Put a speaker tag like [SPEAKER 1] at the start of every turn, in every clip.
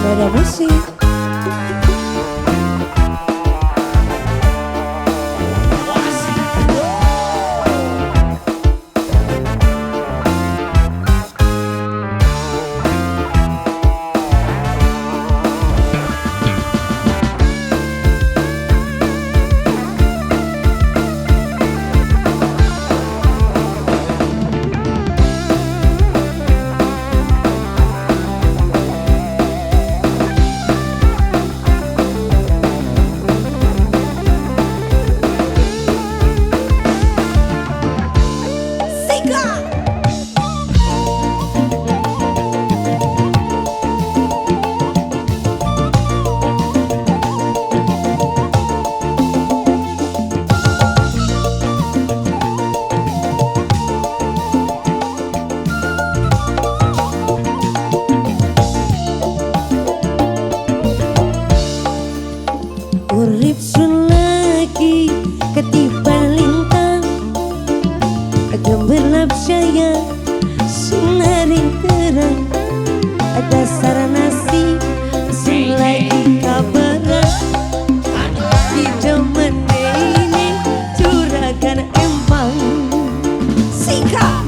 [SPEAKER 1] Nada musik. Urip sun lagi ketiban lintang, gemerlap cahaya sinaring terang. Ada saranasi sun lagi kabaran, di zaman ini juragan empang sikap.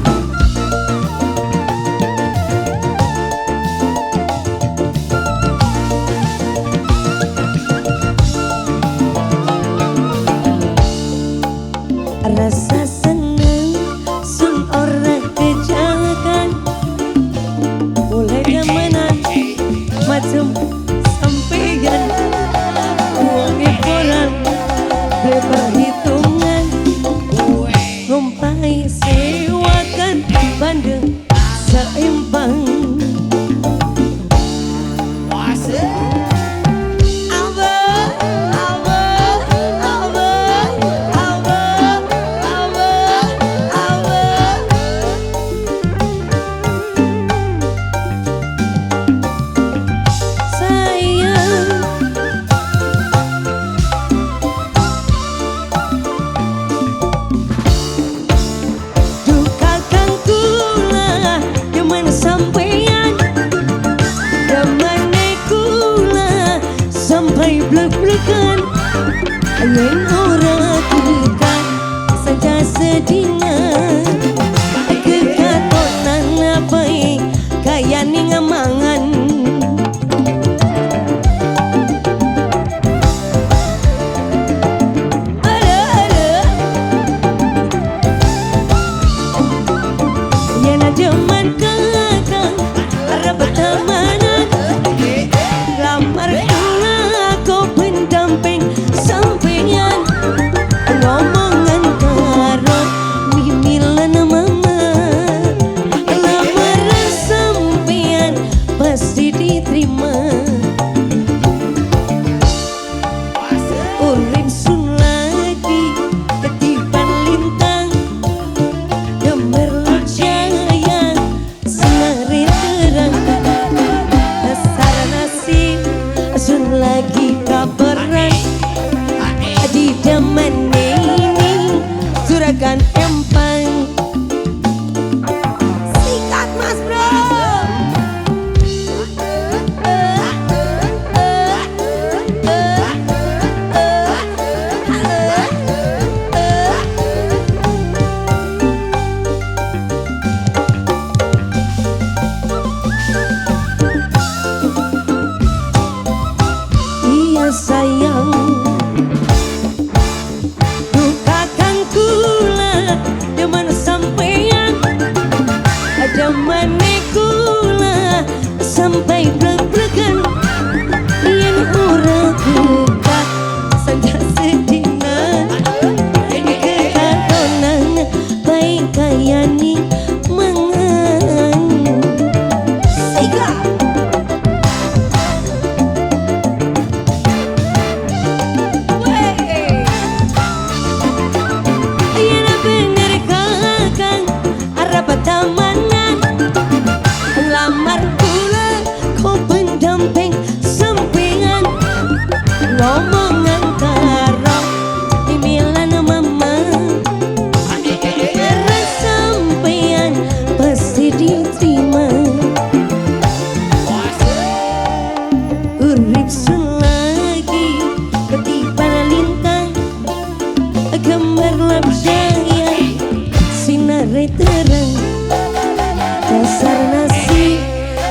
[SPEAKER 1] Rasa senang sun orang kejakan, mulai jamanan macam sampeyan uangnya koran berperhitungan, ngumpai sewakan bandeng seimbang. Sampai blek-blekan yang orang tekan saja sedina kekatonan apa kaya ni ngamangan. Yana jaman kakang arah bertemanan lamar pendamping sampeyan ngomongan karo mimilan mama, lamaran sampeyan pasti diterima. Urip sun lagi ketiban lintang, gemerlap cahaya sinari terang. Dasar nasib sun lagi kabaran, di zaman ini juragan empang sikat mas bro. Iya sayang, manekula sampai blek-blekan yang orang buka saja sedina kekatonan baik kaya ni mangan siga. Iya bener kakang arah pertemanan, lamar pula kau pendamping sampeyan ngomongan karo mimilan mama, sampeyan terang dasar nasi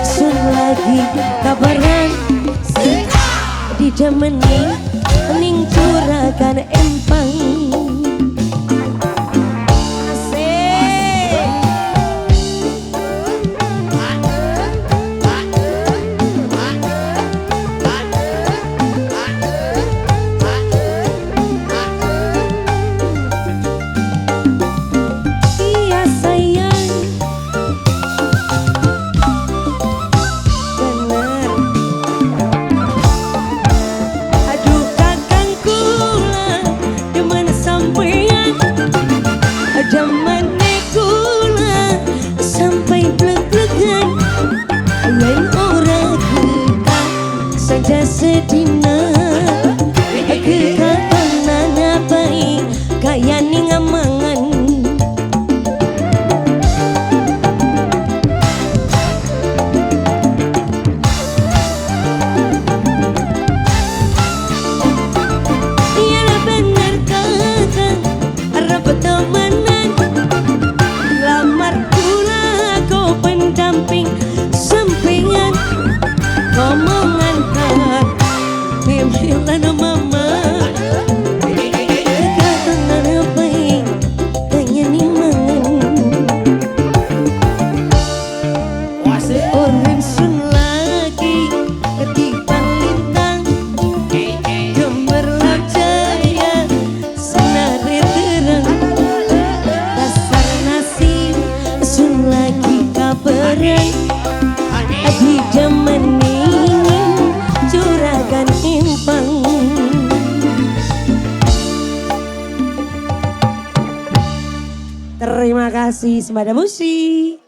[SPEAKER 1] sun lagi kabaran di jameni ning curagan empang. Sedina kekatanana baik kaya ning amangan iya bener kata arep temenan lamar kula kau pendamping sampingan omongan Milana mama kekatangan baik kaya ning mangan orang sun lagi ketipan lintang gemerlap cahaya senari terang dasar nasib sun lagi kabaran di zaman ini curagan empang. Terima kasih Sembada Musik.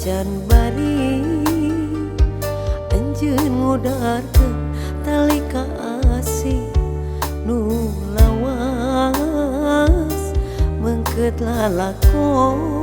[SPEAKER 2] Jan bari anjeun ngudarkeun tali kasih nu lawas mengkeut lalakon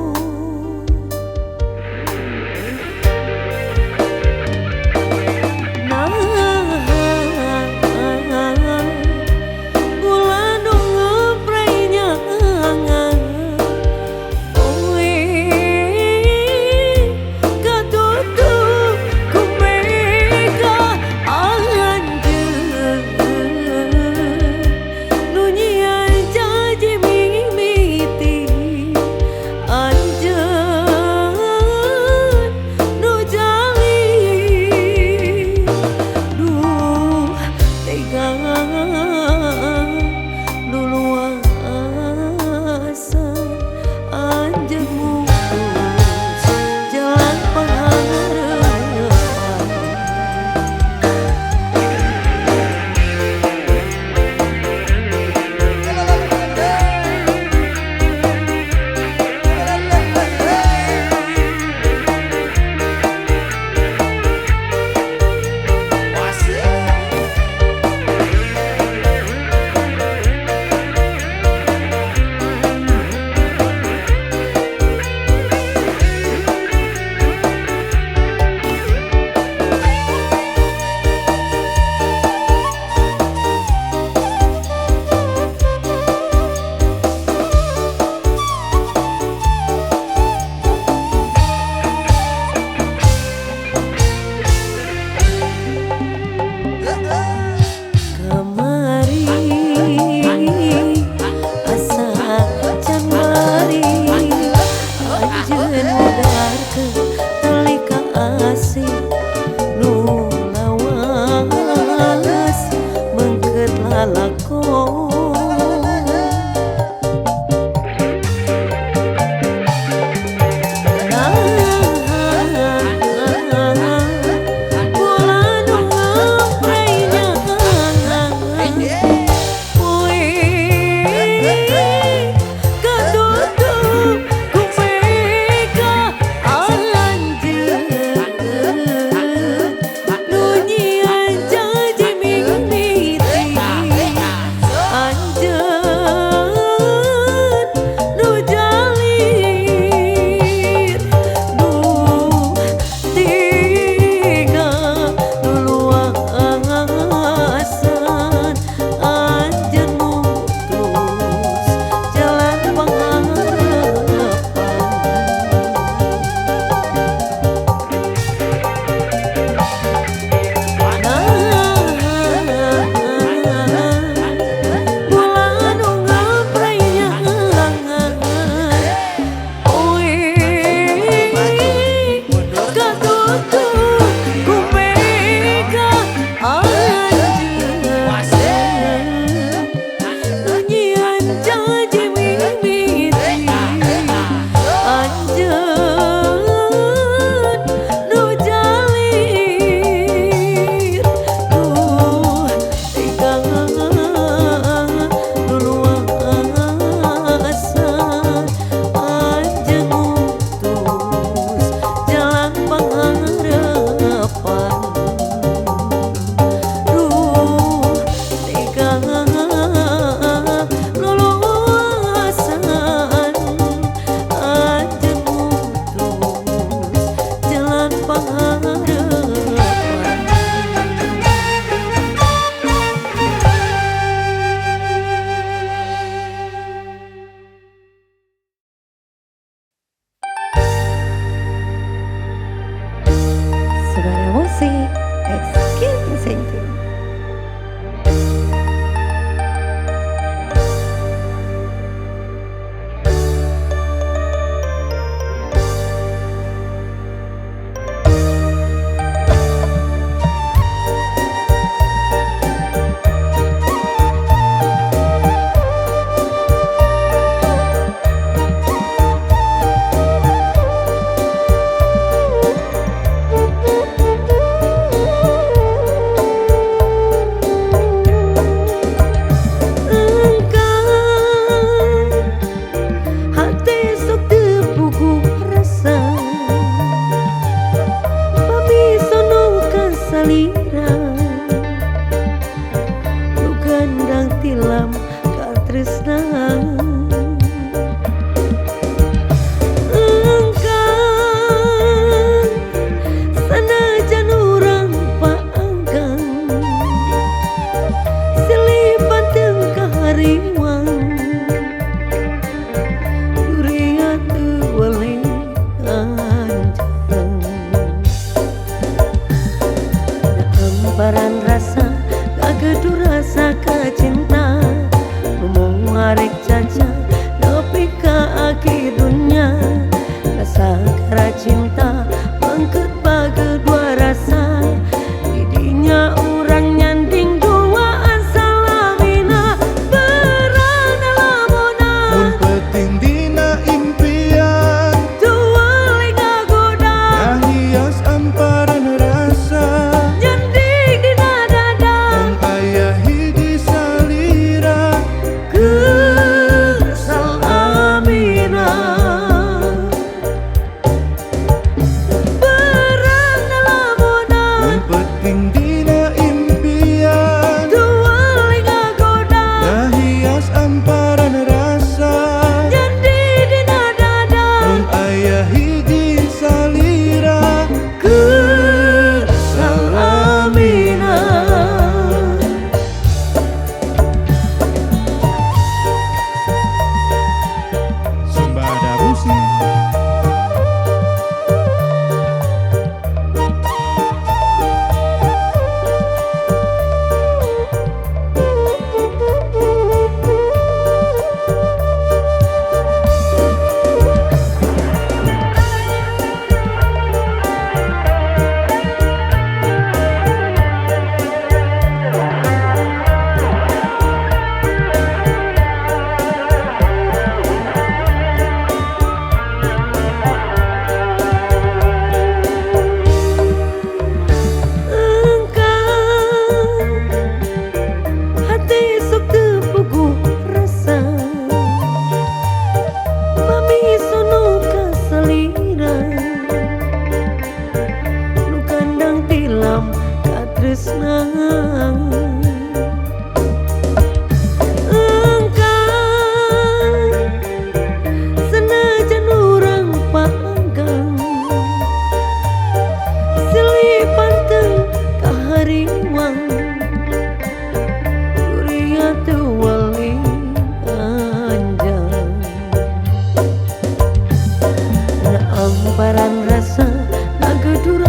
[SPEAKER 2] asih nu lawas mengket lalakon
[SPEAKER 1] Suara musik Executive.
[SPEAKER 2] Tilam katresna engkang sanajan urang paanggang silipan teu kahariwang durian teu weleh kanjeng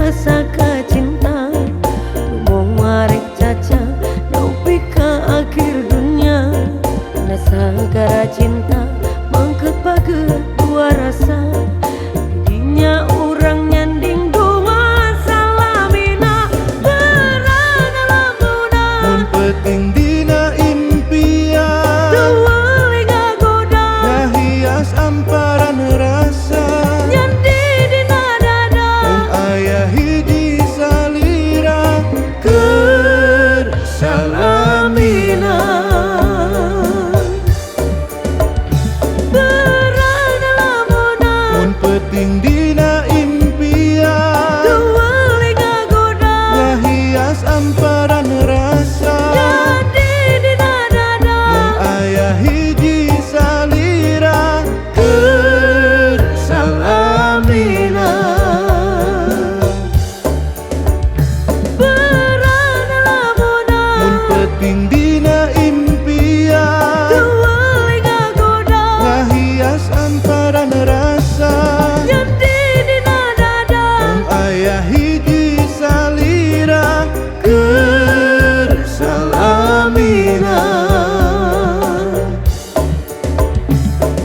[SPEAKER 2] saka cinta mong marek caca nepi ka akhir dunia. Nasangkara cinta mangket baget dua rasa dinya urang nyanding dua salamina berada lamuna
[SPEAKER 3] mun penting dina impian
[SPEAKER 2] tuwali ngagoda
[SPEAKER 3] ngahias amparan rasa
[SPEAKER 2] nyandi dina dada
[SPEAKER 3] mun aya hiji salira keur salamina
[SPEAKER 2] berada lamuna
[SPEAKER 3] mun penting dina impian
[SPEAKER 2] tuwali ngagoda
[SPEAKER 3] ngahias amparan rasa
[SPEAKER 2] nyandi dina dada
[SPEAKER 3] mun aya hiji salira keur salamina
[SPEAKER 2] berada lamuna
[SPEAKER 3] mun penting dina impian
[SPEAKER 2] tuwali ngagoda
[SPEAKER 3] ngahias amparan rasa
[SPEAKER 2] nyandi dina dada
[SPEAKER 3] mun aya hiji salira keur salamina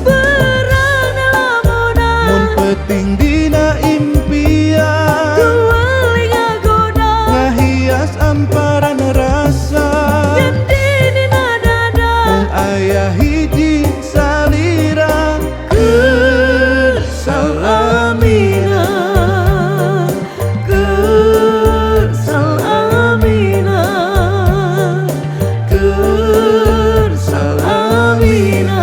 [SPEAKER 2] berada lamuna
[SPEAKER 3] mun penting dina impian
[SPEAKER 2] tuwali ngagoda
[SPEAKER 3] ngahias amparan rasa
[SPEAKER 2] nyandi dina dada
[SPEAKER 3] mun aya hiji salira keur salamina
[SPEAKER 2] keur salamina
[SPEAKER 3] keur salamina.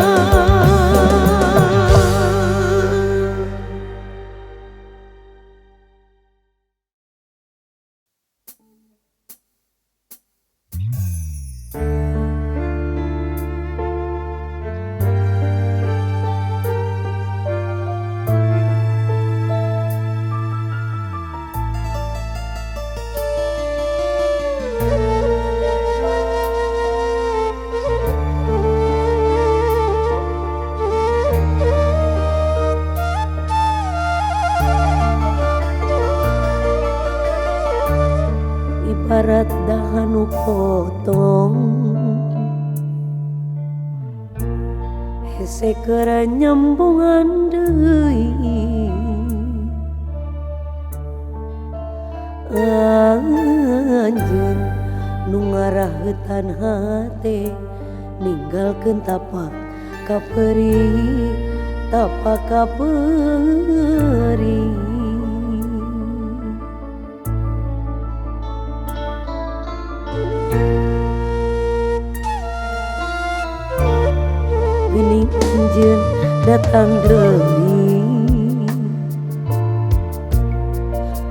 [SPEAKER 2] ibarat dahan nu potong hese keur nyambungan deui anjeun nu ngaraheutan hate ninggalkeun tapak kaperi tapak kaperi geuning anjeun datang deui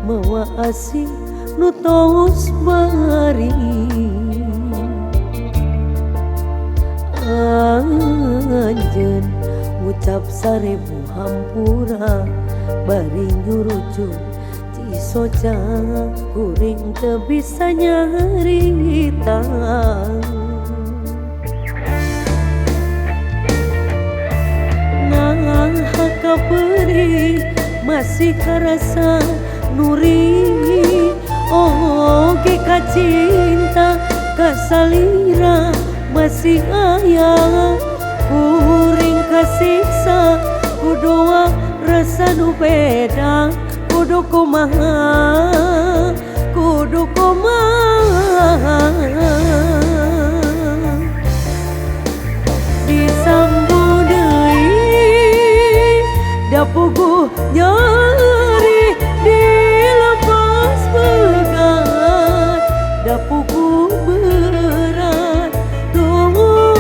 [SPEAKER 2] mawa asih nu tos bari anjeun ngucap 1000 hampura bari nyurujuk cisoca kuring teu bisa nyarita nah kaperi masih karasa nuri oge ka cinta kasalira masih aya kuring kasiksa kudoa rasa nu beda kudu kumaha disambung deui da puguh nyeri dilepas pegat da puguh berat tunggu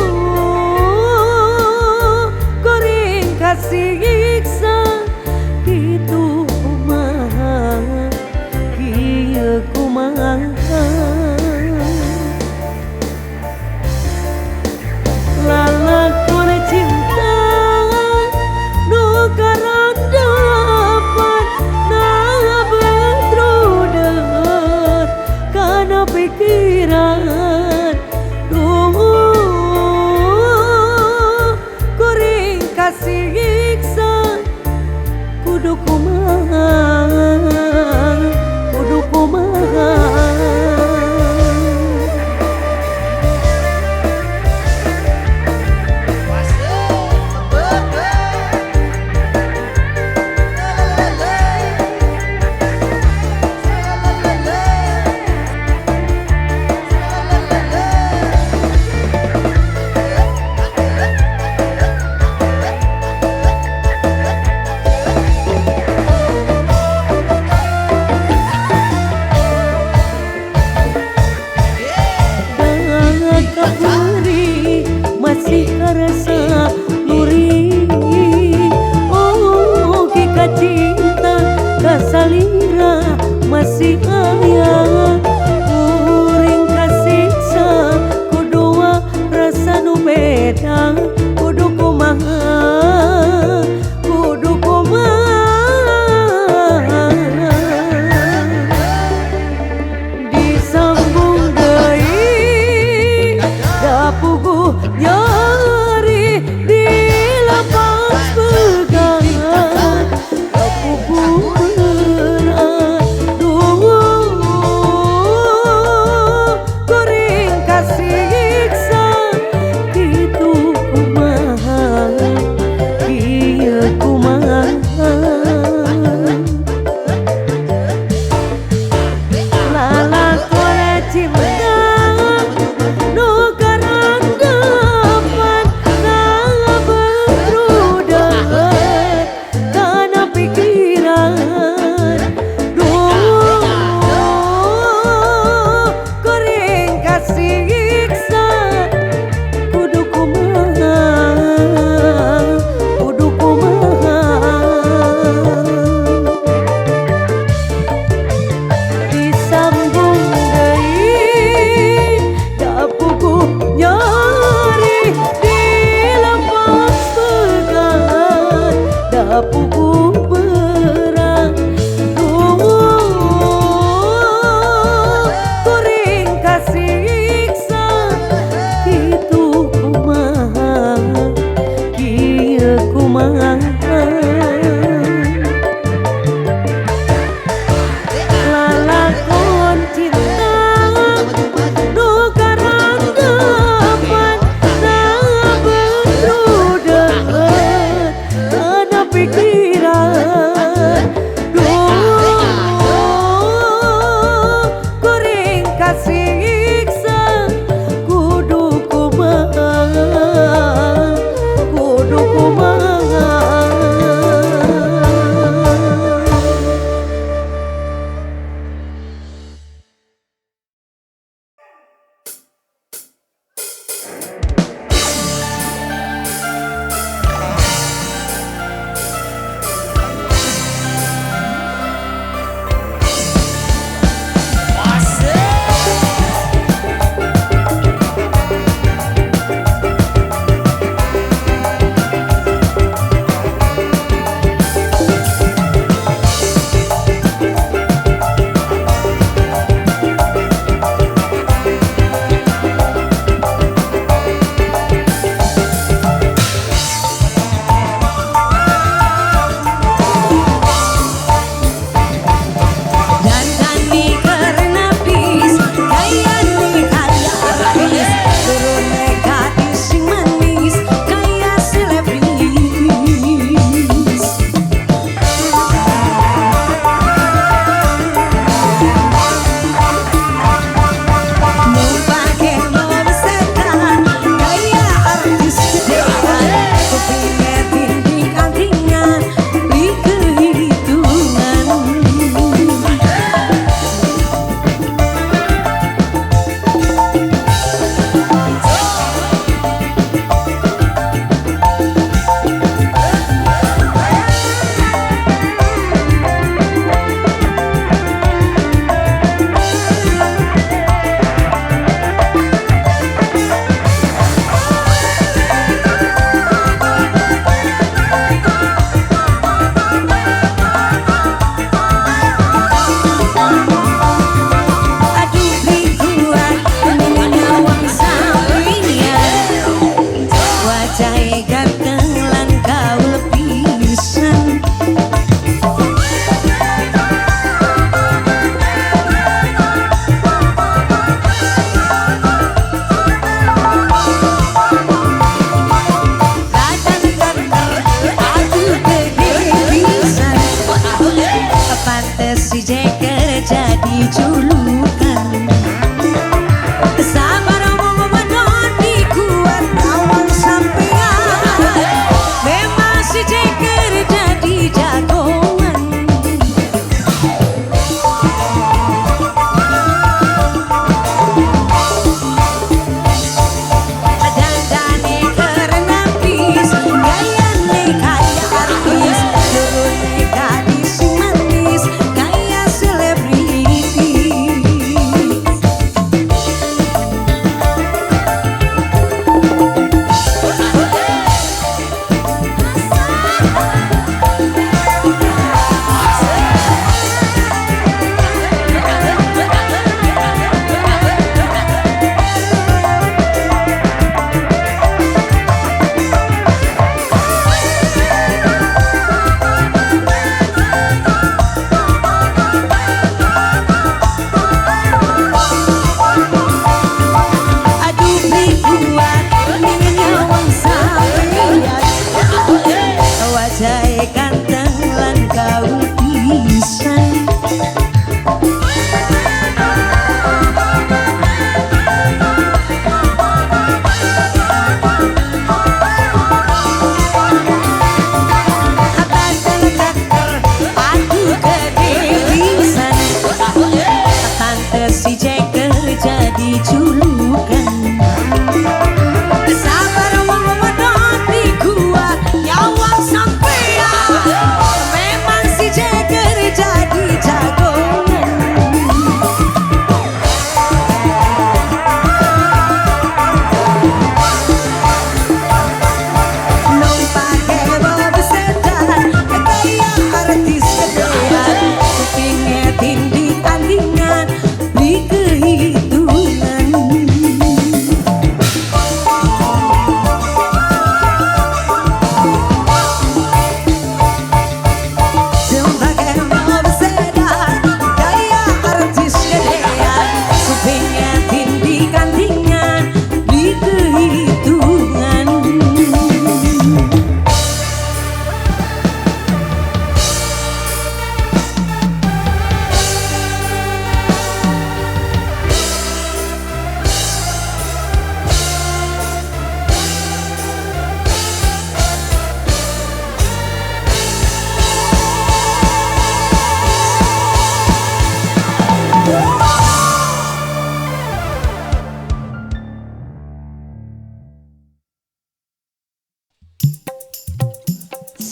[SPEAKER 2] kuring kasiksa kitu kumaha kieu kumaha lalakon cinta nu karanda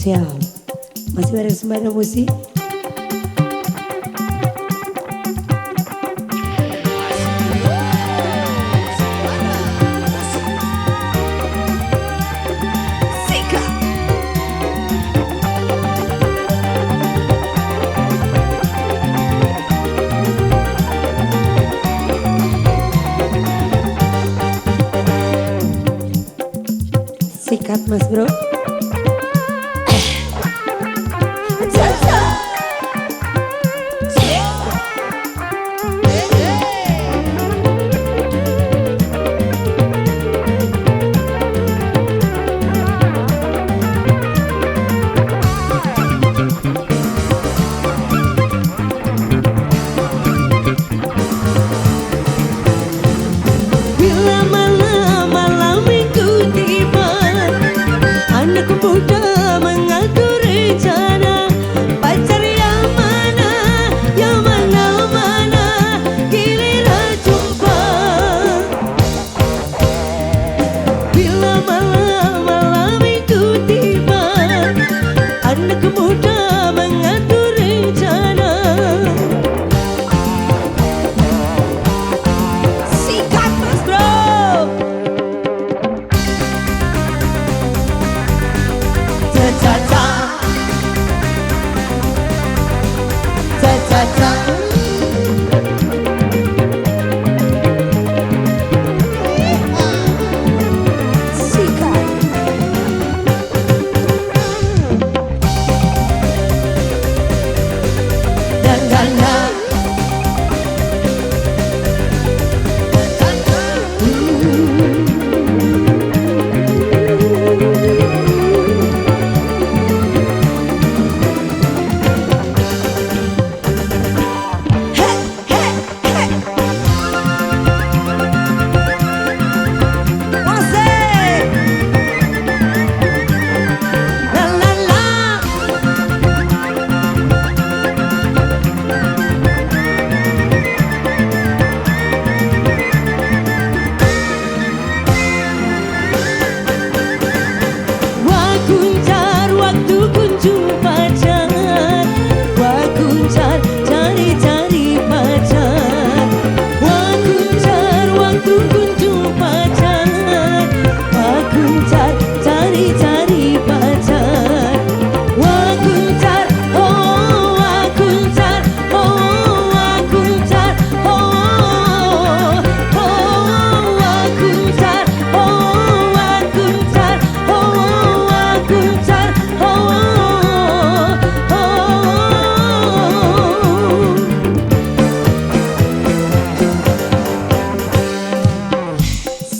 [SPEAKER 2] Siap. Masih bareng Sembada Musik. Sikat Mas Bro. Bila malam minggu tiba, anak muda mengatur rencana, pacar yang mana, giliran jumpa. Bila malam minggu tiba, anak muda mengatur rencana. Sikat Mas Bro.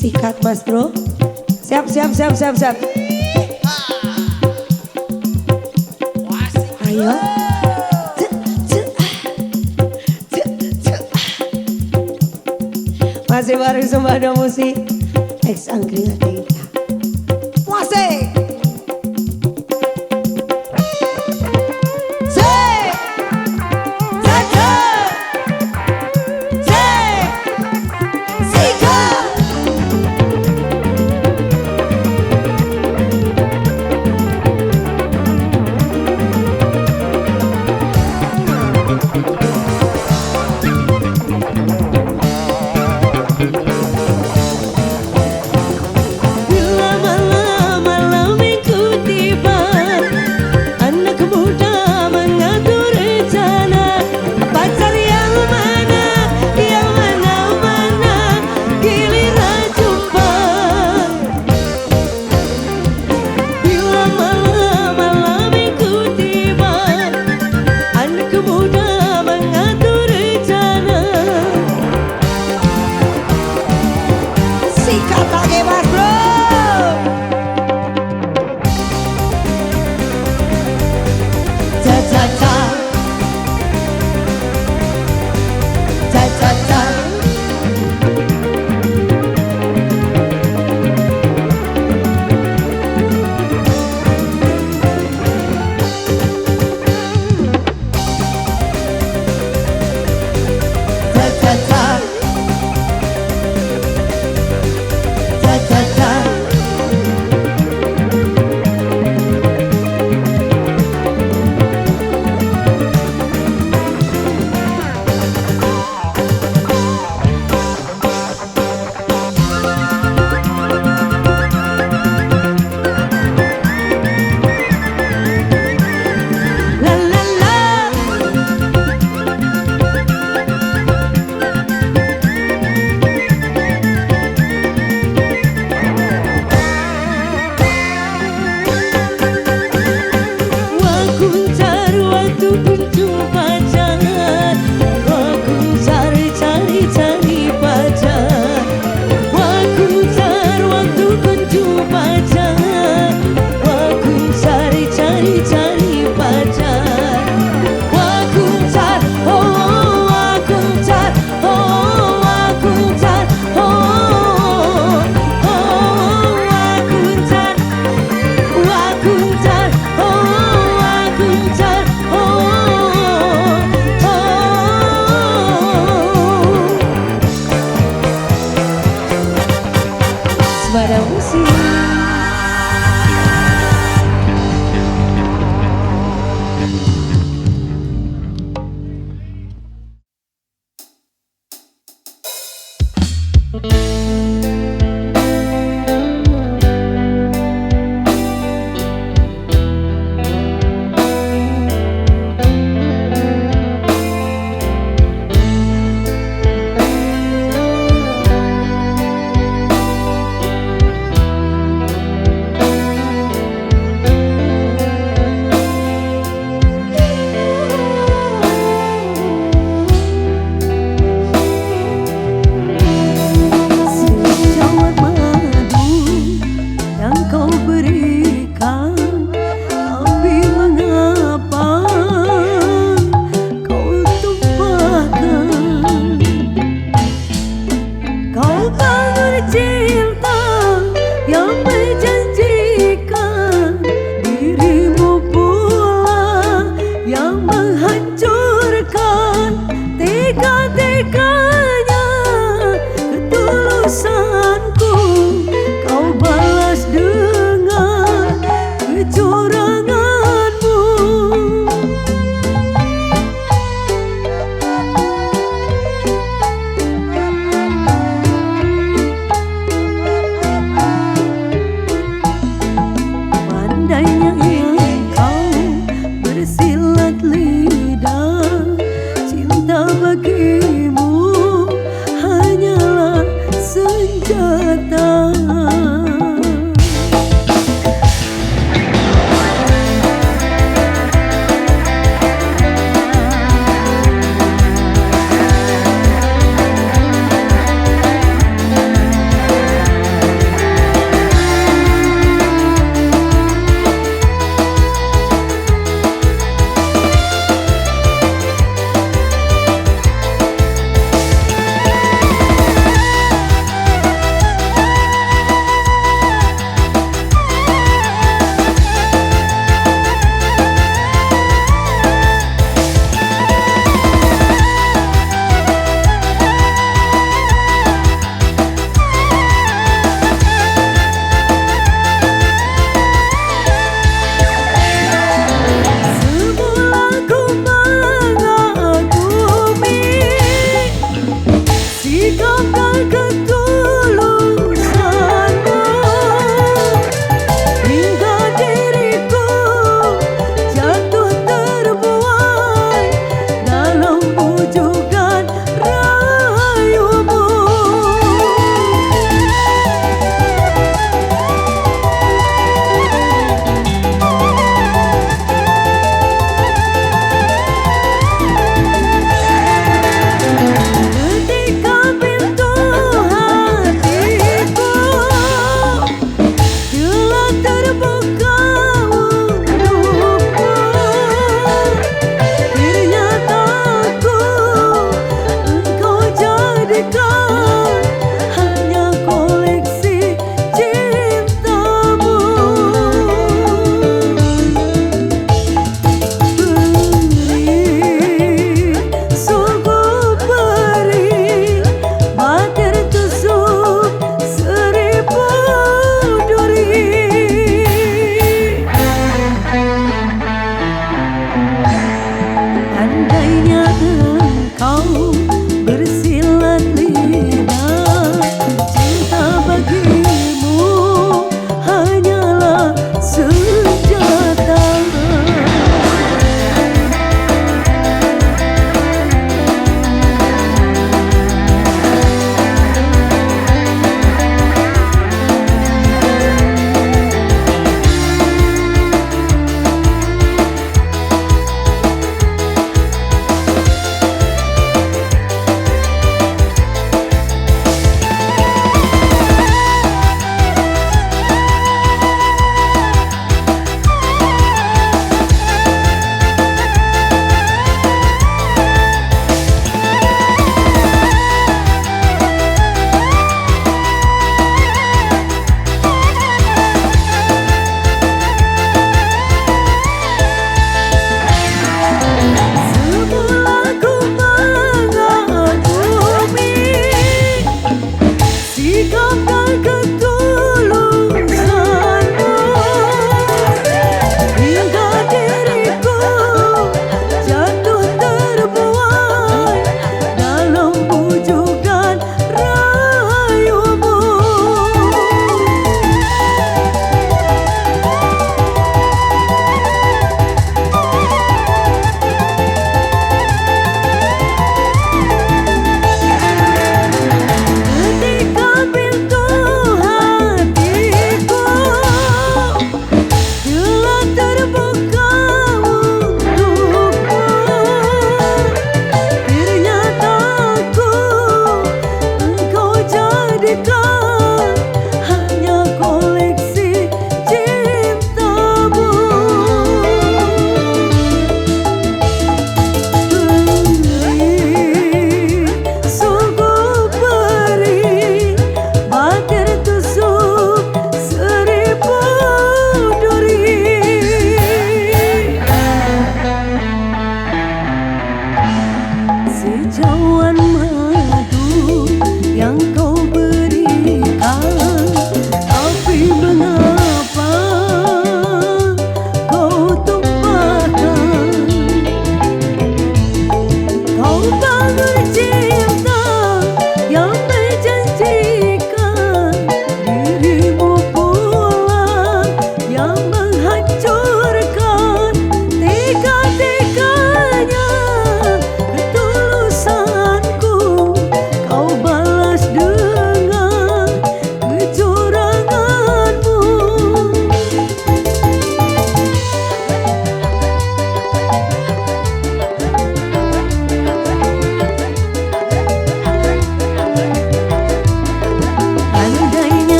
[SPEAKER 2] Sikat Mas Bro. Siap. Ayo. Masih bareng Sembada Musik. Ex Angkringan Kita. Musik.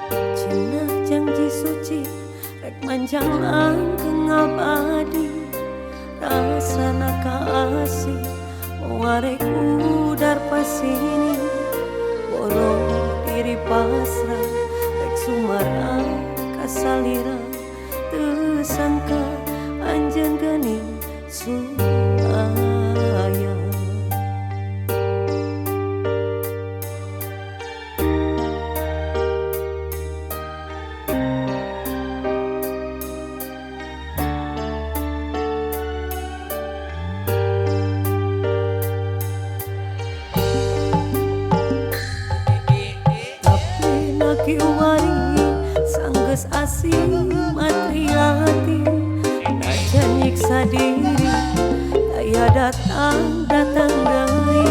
[SPEAKER 1] Cina janji suci rek manjang langgeng abadi, rasana kasih mewarek udar pasini, borong diri pasrah rek sumara kasalira, tersangka anjeun geuning suaya. Kiwari sanggeus asing matriati, najan nyiksa diri daya datang deui,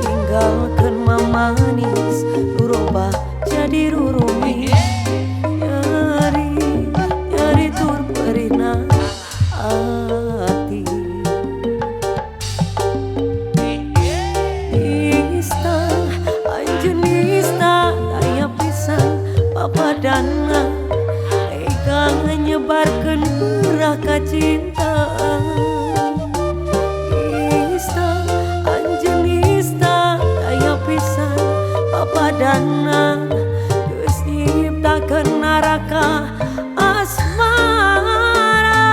[SPEAKER 1] tinggalkeun mamanis rubah jadi rurumi, nyari tur perihna ati. Nista anjeun nista papadana tega nyebarkeun geurah kacintaan. Nista anjeun nista daya pisan papadana geus nyiptakeun naraka asmara.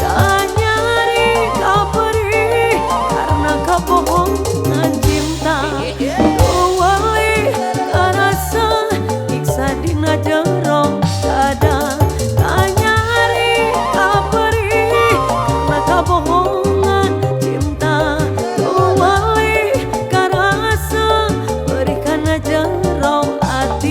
[SPEAKER 1] Tanyari kaperih karena kabohongan cinta, jero dada. Tanyari kaperih karena kabohongan cinta, tuwali karasa berikan jero hati.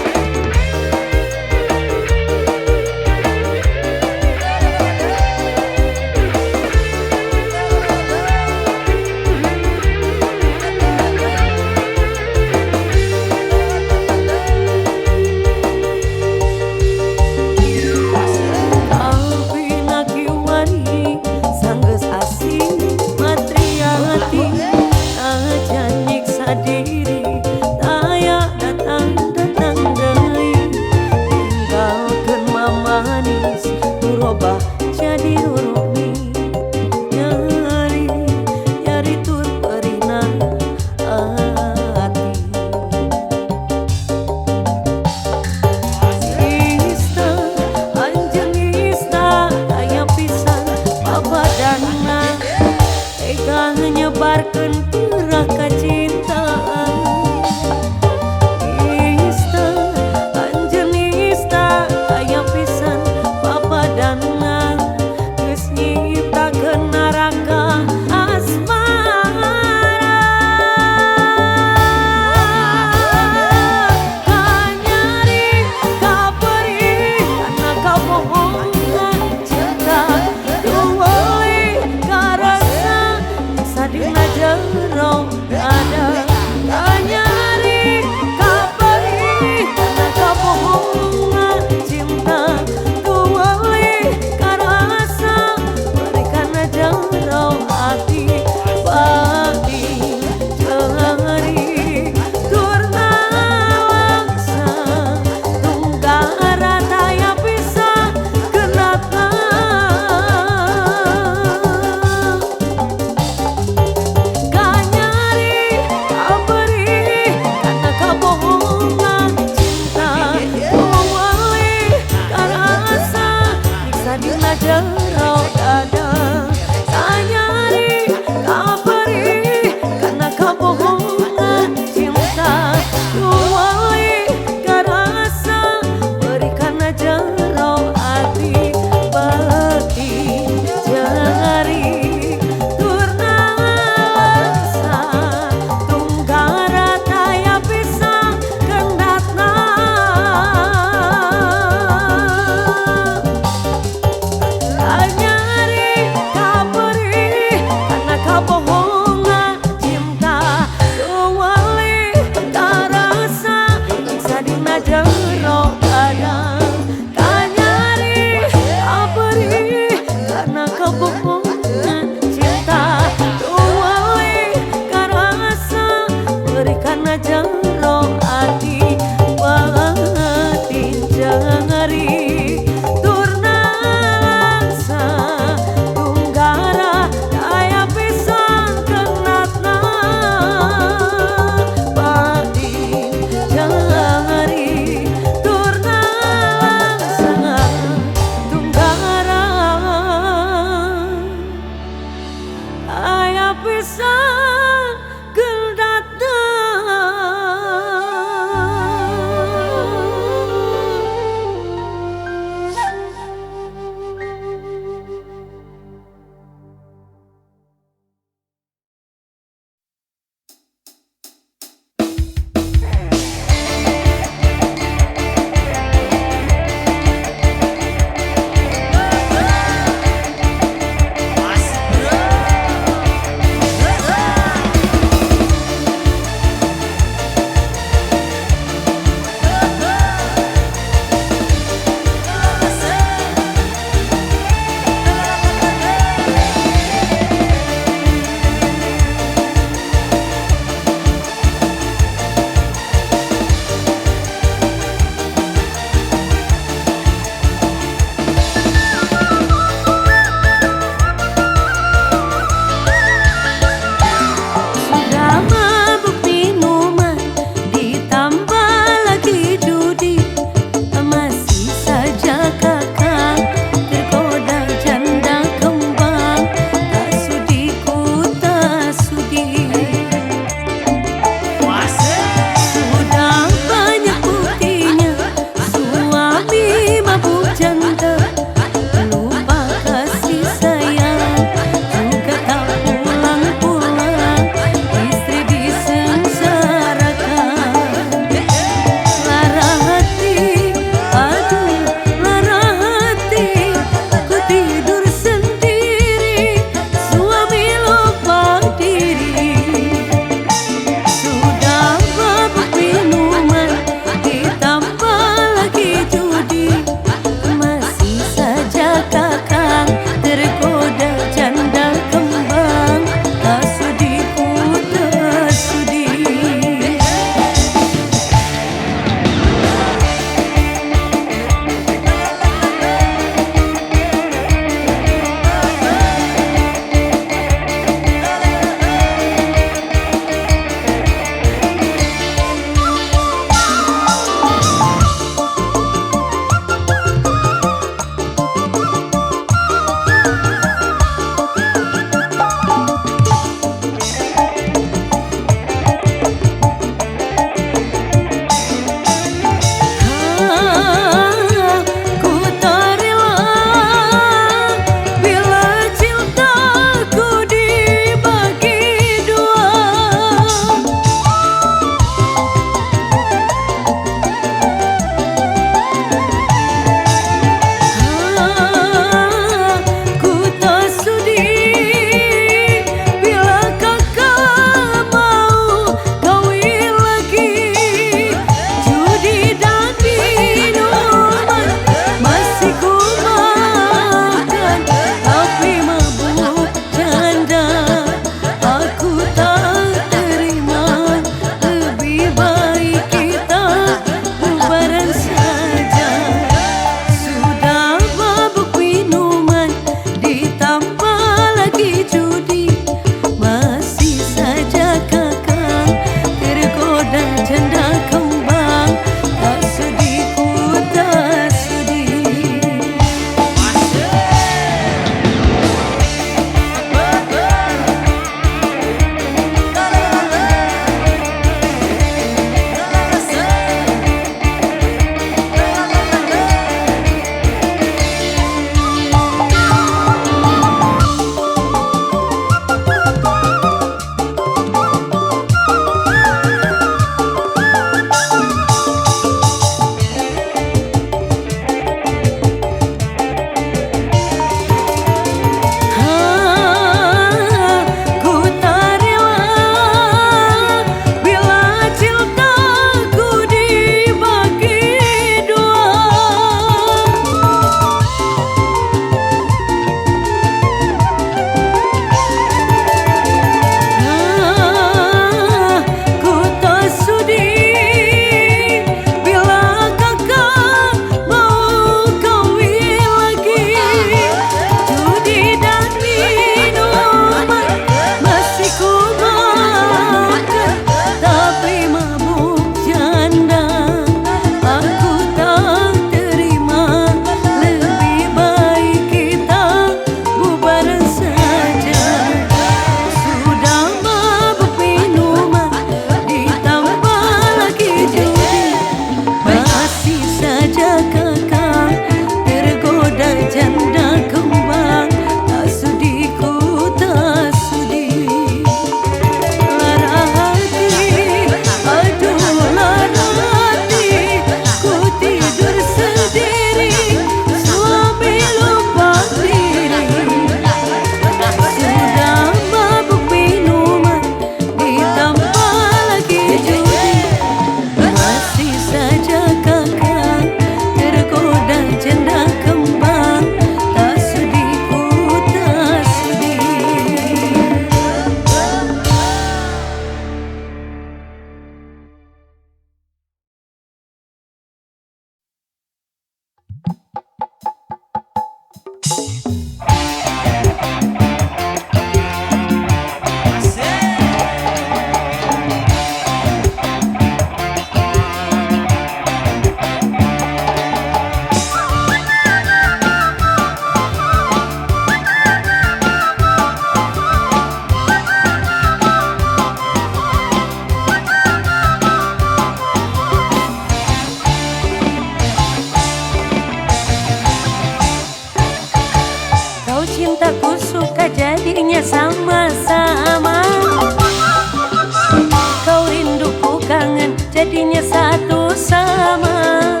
[SPEAKER 1] jadinya satu sama.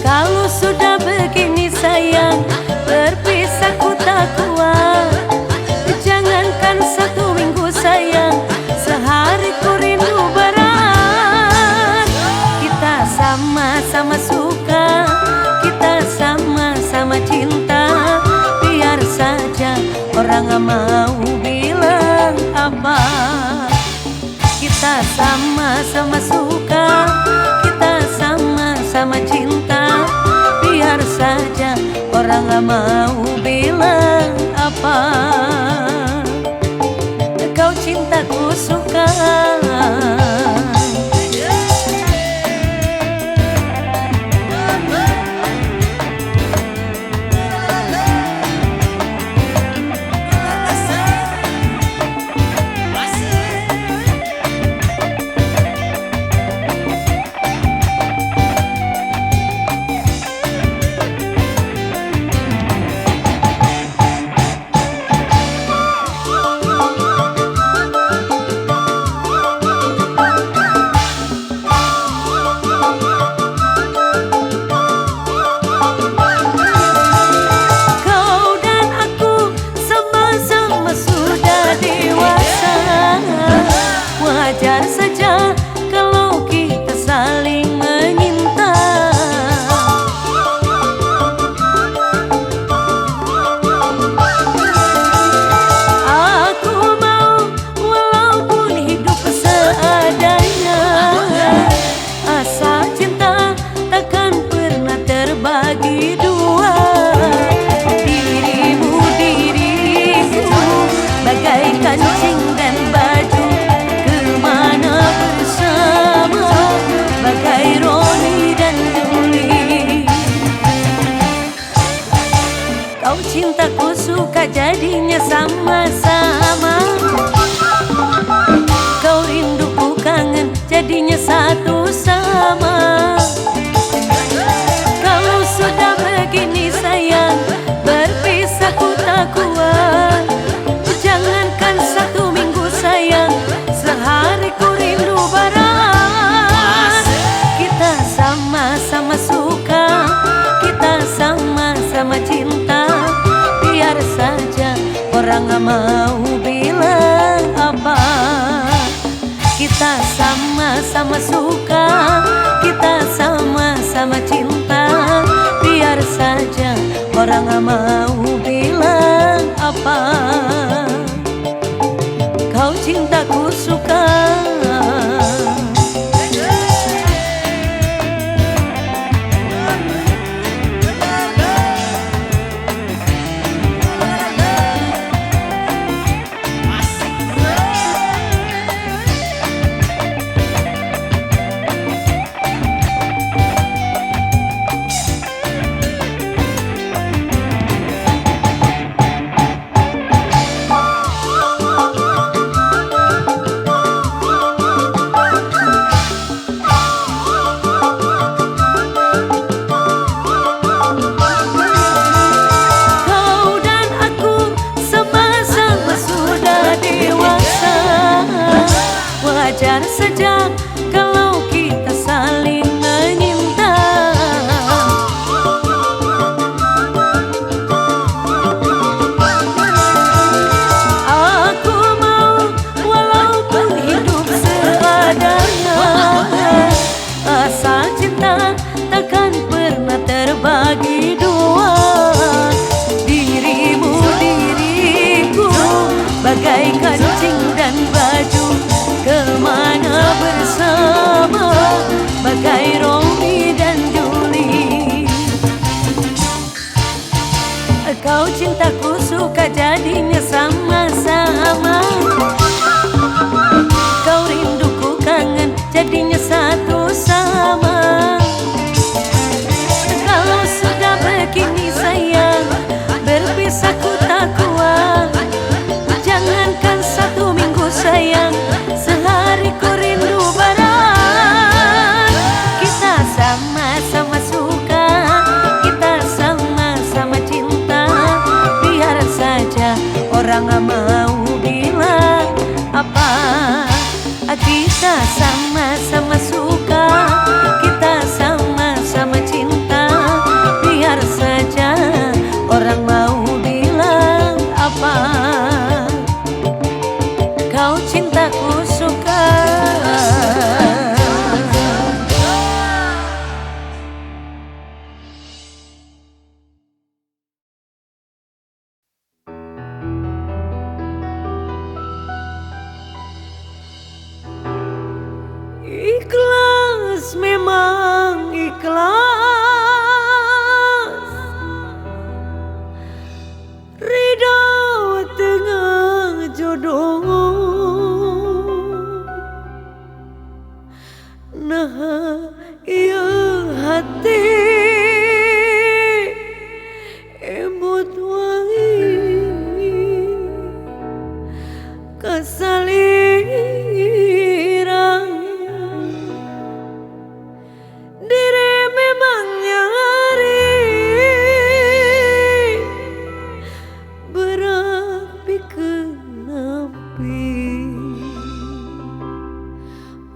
[SPEAKER 1] Kalau sudah begini sayang, berpisah ku tak kuat. Jangankan 1 minggu sayang, sehari ku rindu berat. Kita sama-sama suka, kita sama-sama cinta. Biar saja orang gak mau bilang apa. Kita sama-sama suka, kita sama-sama cinta. Biar saja orang gak mau bilang apa. Kau cintaku suka. Wajar saja kalau kita saling menyinta. Aku mau walaupun hidup seadanya, asal cinta takkan pernah terbagi dua. Dirimu diriku bagai kancing dan baju, bagai Roni dan Juli. Kau cintaku suka jadinya sama-sama. Kau rinduku kangen jadinya satu sama. Kalau sudah begini sayang, berpisah ku tak kuat. Jangankan 1 minggu sayang, sehari ku rindu berat. Kita sama-sama suka, kita sama-sama cinta. Biar saja orang gak mau bilang apa. Kita sama-sama suka, kita sama-sama cinta. Biar saja orang gak mau bilang apa. Kau cintaku suka. Wajar saja kalau kita saling menyinta. Aku mau walaupun hidup seadanya, asal cinta takkan pernah terbagi dua. Dirimu diriku bagai kancing dan baju, kemana bersama bagai Romi dan Juli. Kau cintaku suka jadinya sama-sama. Kau rinduku kangen jadinya satu sama. Ieu hati emut wangi kasalirang diri memang nyari berapi kenapi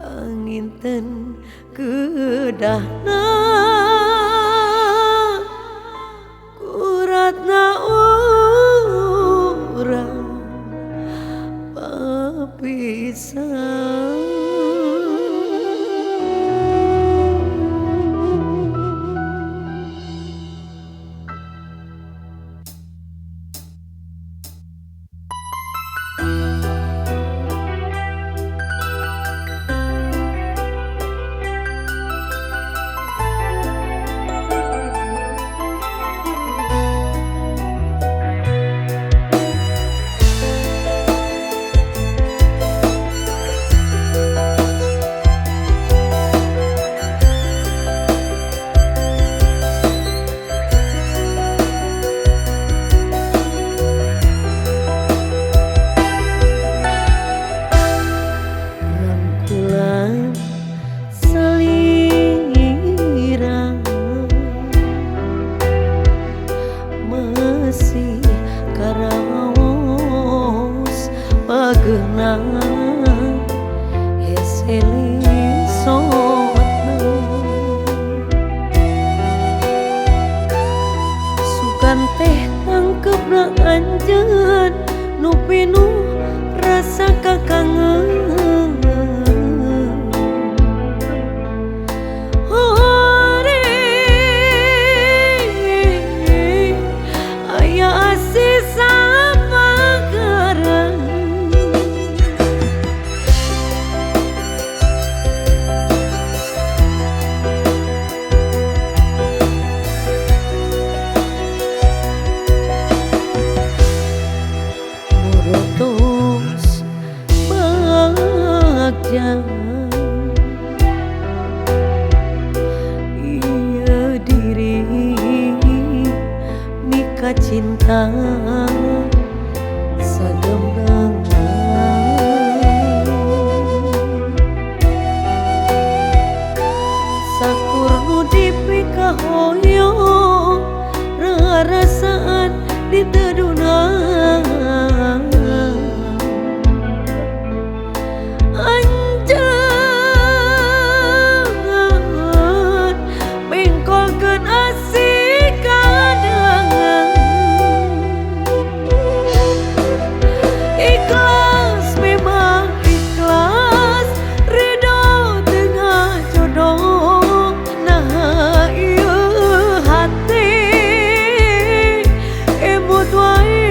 [SPEAKER 1] angin ten kedahna kuratna urang papisah. Sukan teh tangkep na anjeun nu pinuh rasa kakangen hore aya asih sapagaran murotos bagja iya diri mika cinta sagembengan sakur nu dipika hoyong rasaan ditedunan anjeun bengkolkeun asih kadangan ikhlas memang ikhlas ridho tengah jodoh nah ieu hati emut wae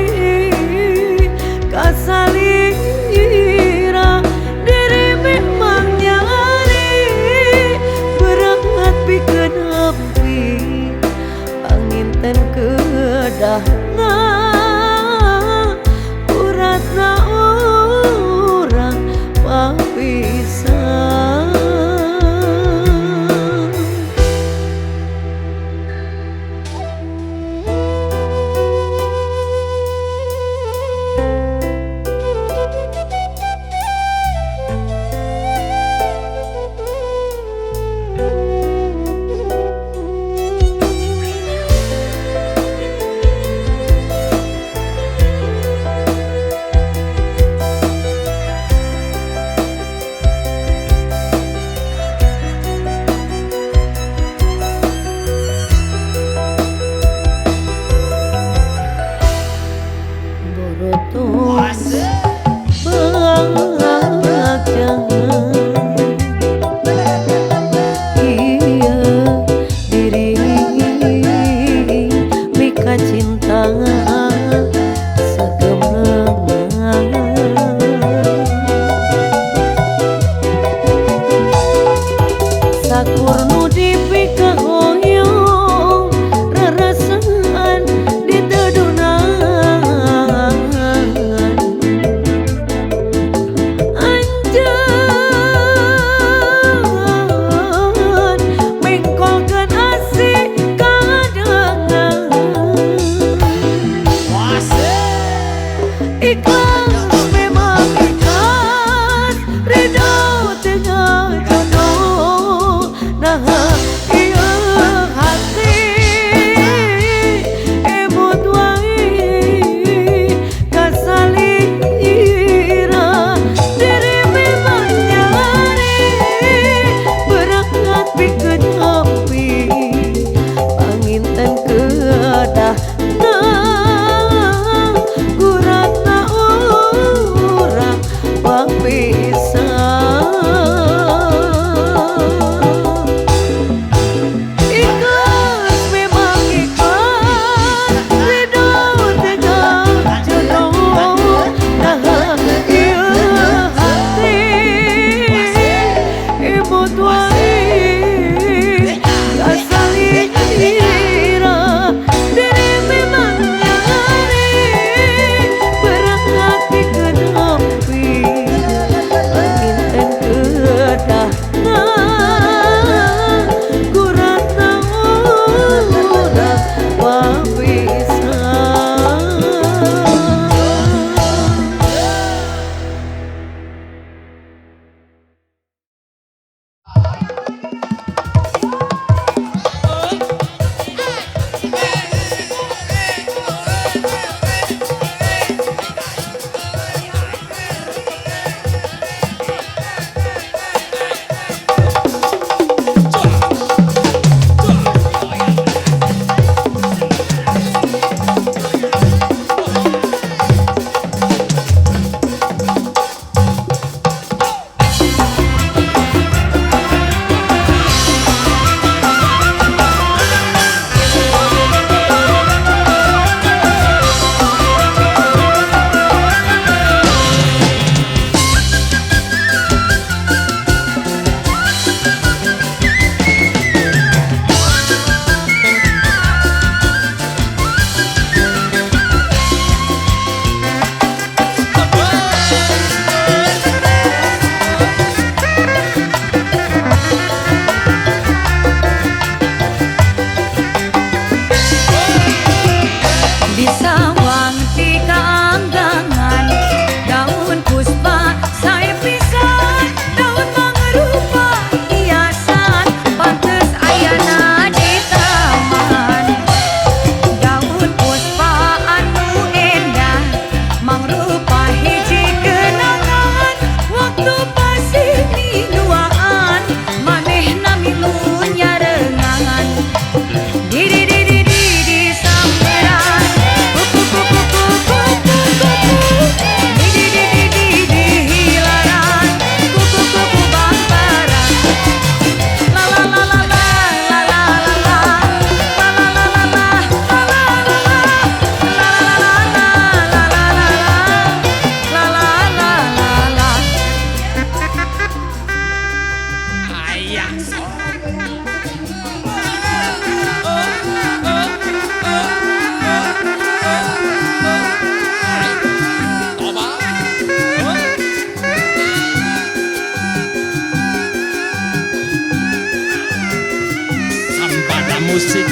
[SPEAKER 4] musik.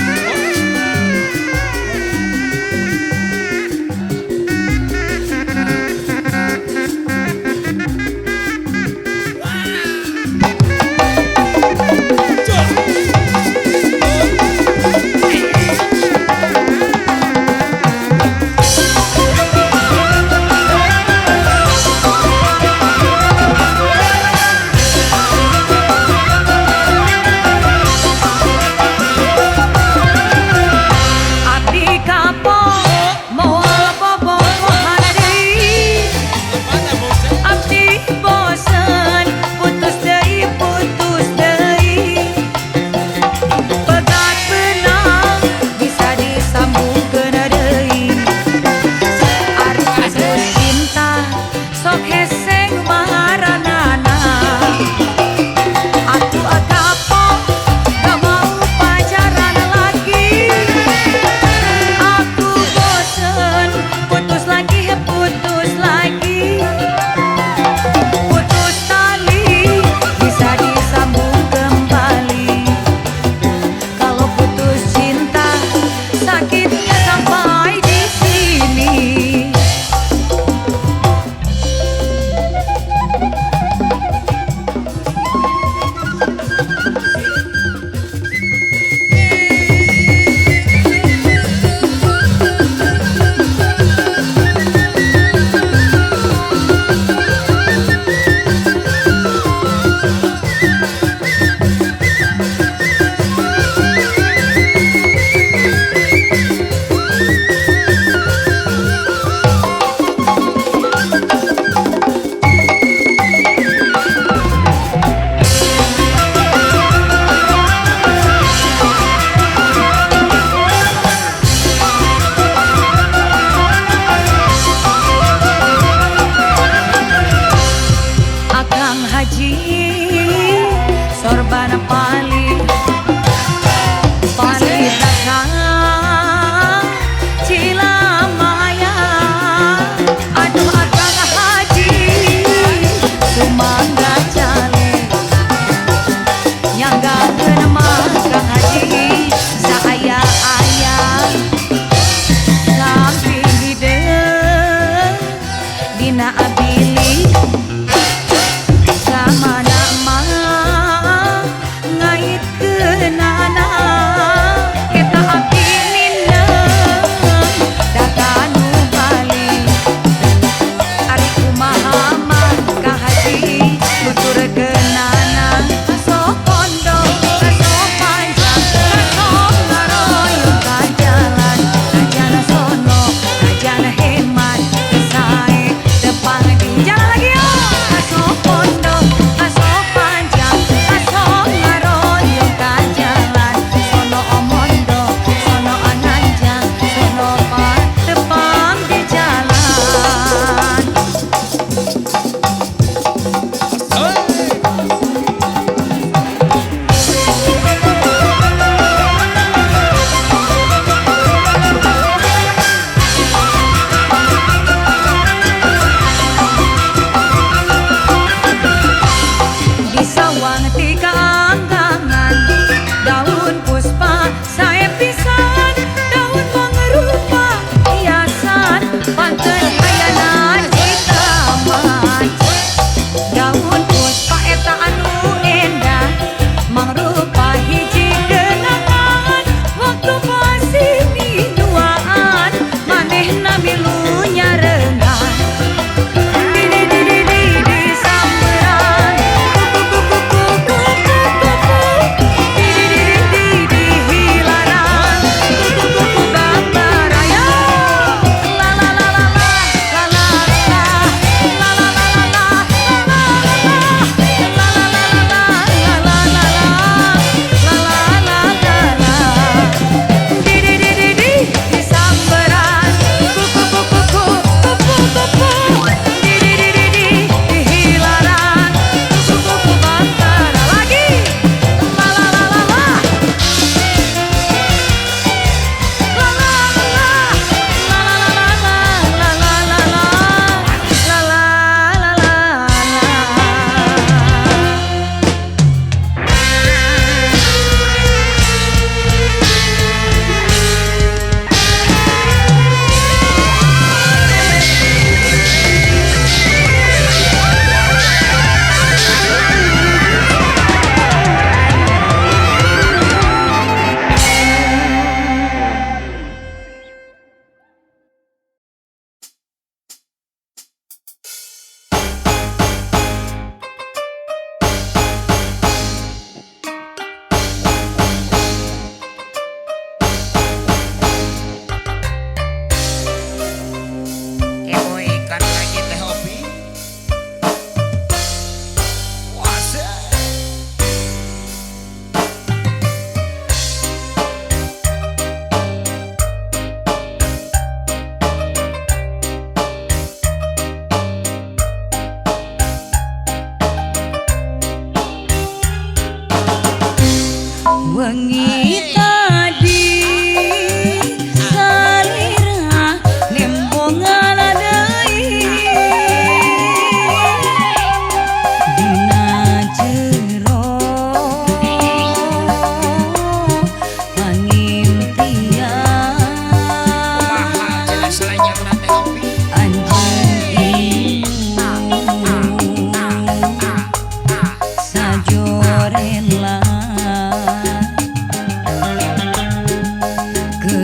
[SPEAKER 1] sorban paling takang Cilamaya. Aduh akang haji sumangga cale nyanggakeun mah kang haji saaya-aya samping hideung dina abili samana mah ngait keunana eta abdi mineng datanu bali ari kumaha mah ka haji nuturkeunana sok kondo sok panjang sok ngaroyong ka jalan kajana sono kajana hemat sae depan di jalan lagi yo sok kondo sok panjang sok ngaroyong ka jalan sono omondo sono ananjang sono pa depan di jalan. Di sawang tiga anggangan daun puspa sae pisan daun mangrupa hiasan panten ayana di taman daun puspa eta anu endah mangrupa hiji genangan waktu masih minuaan manehna milu nyarengan di samberan kuku kuku kuku kuku di hilaran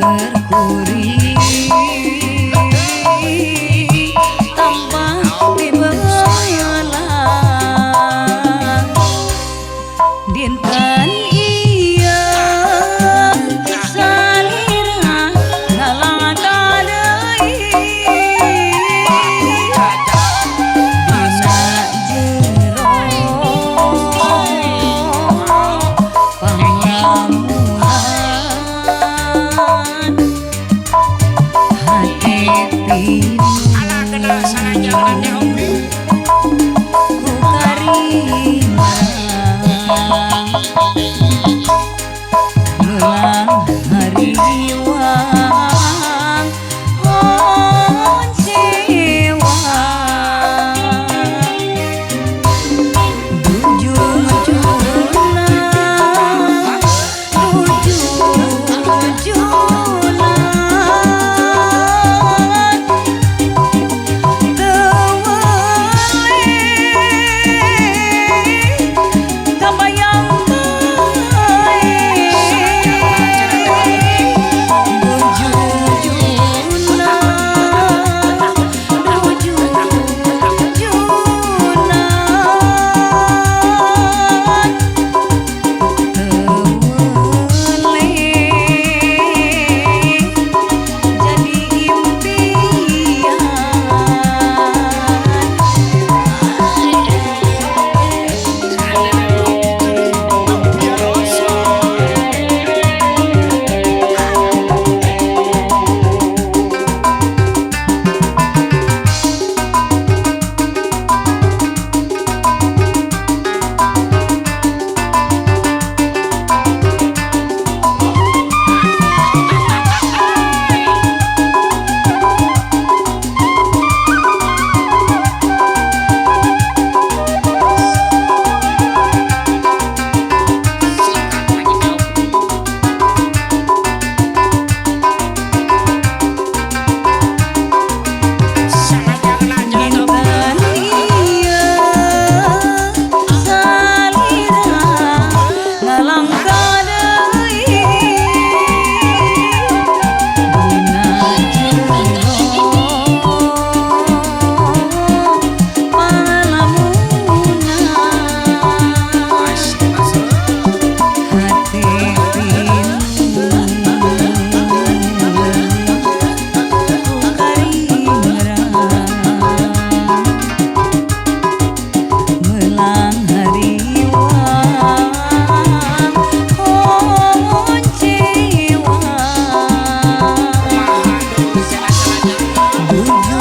[SPEAKER 1] berkuri tanpa dibelah dinten iya salira ngalang kadai dina jero panglamunan hati pilu ku karingan melang hariwang oncewa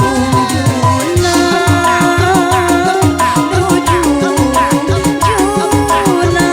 [SPEAKER 1] dujung-juna dujung-juna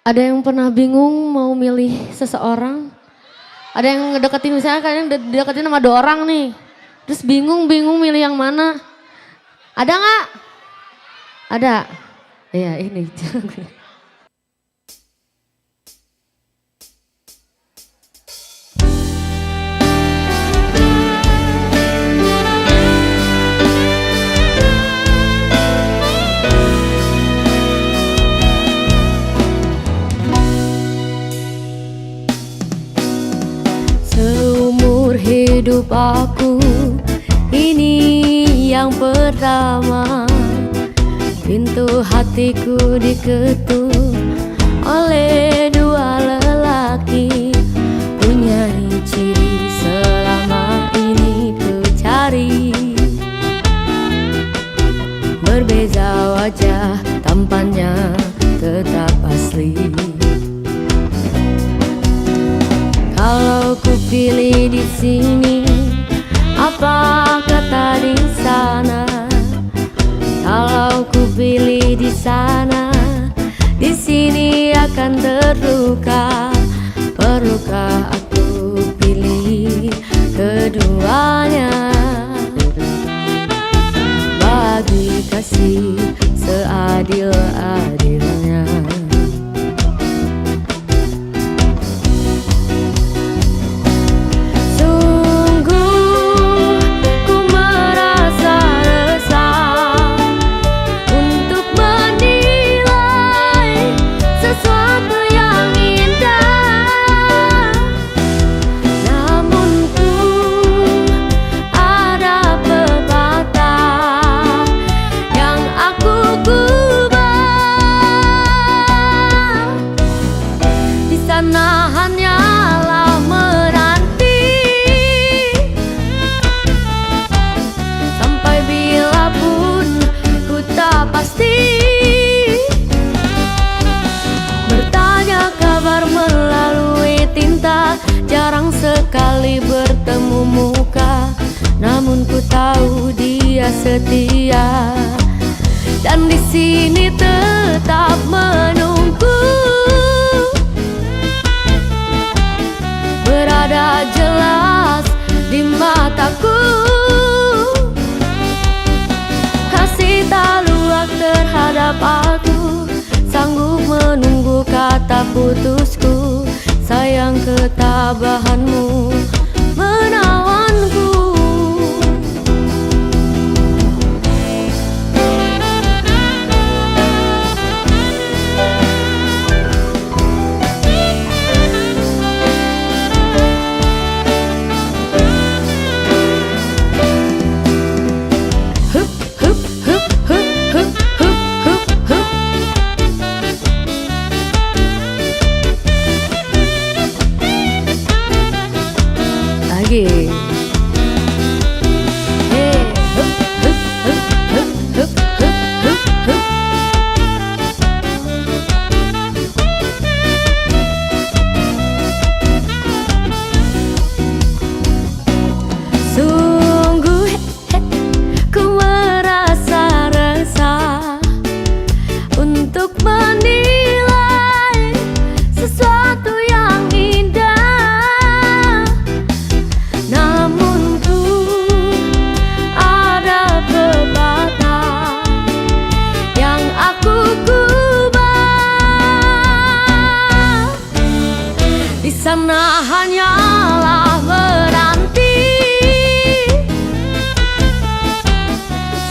[SPEAKER 4] Ada yang pernah bingung mau milih seseorang? Ada yang ngedeketin, misalnya kalian deketin sama 2 orang nih. Terus bingung milih yang mana? Ada nggak? Ada? Iya ini. 。hidup aku ini yang pertama. Pintu hatiku diketuk oleh dua lelaki, punya ciri selama ini ku cari. Berbeza wajah, tampannya tetap asli. Kalau ku pilih di sini, apa kata di sana? Kalau ku pilih di sana, di sini akan terluka. Perlukah aku pilih keduanya? Bagi kasih seadil-adilnya. Hanyalah menanti sampai bila pun ku tak pasti. Bertanya kabar melalui tinta, jarang sekali bertemu muka. Namun ku tahu dia setia, dan di sini tetap menunggu. Berada jelas di mataku, kasih tak luak terhadap aku, sanggup menunggu kata putusku. Sayang ketabahanmu menawanku. Lagi. Hey, hup, hup, hup, hup, hup, hup, hup, hup. Sungguh ku merasa resah untuk menilai sesuatu yang indah. Namun ku ada pepatah yang aku kubah. Di sana hanyalah menanti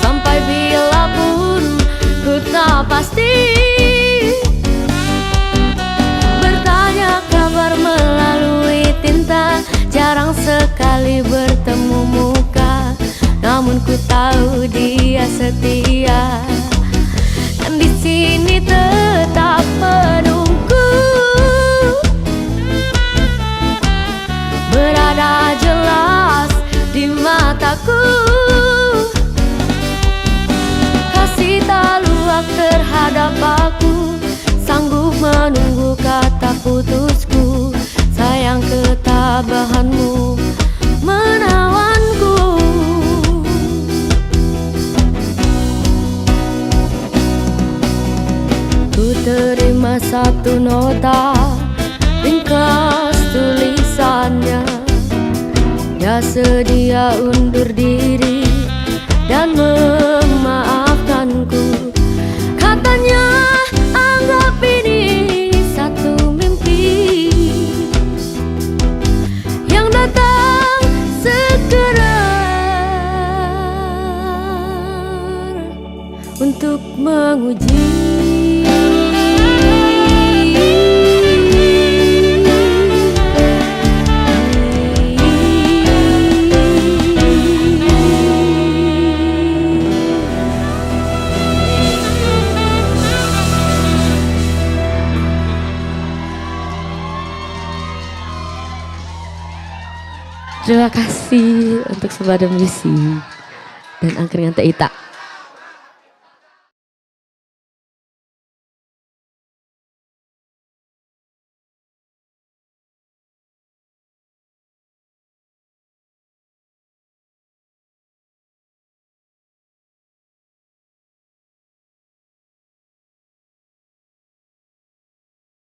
[SPEAKER 4] sampai bila pun ku tak pasti. Bertanya kabar melalui tinta, jarang sekali bertemu muka. Namun ku tahu dia setia, dan di sini tetap menunggu. Berada jelas di mataku, kasih tak luak terhadap aku, sanggup menunggu kata putusku. Sayang ketabahanmu menawanku. Ku terima satu nota, ringkas tulisannya. Dia sedia undur diri dan memaafkanku. Katanya anggap ini satu mimpi yang datang segera untuk menguji. Terima kasih untuk Sobat Musik dan Angkringan Teh Ita.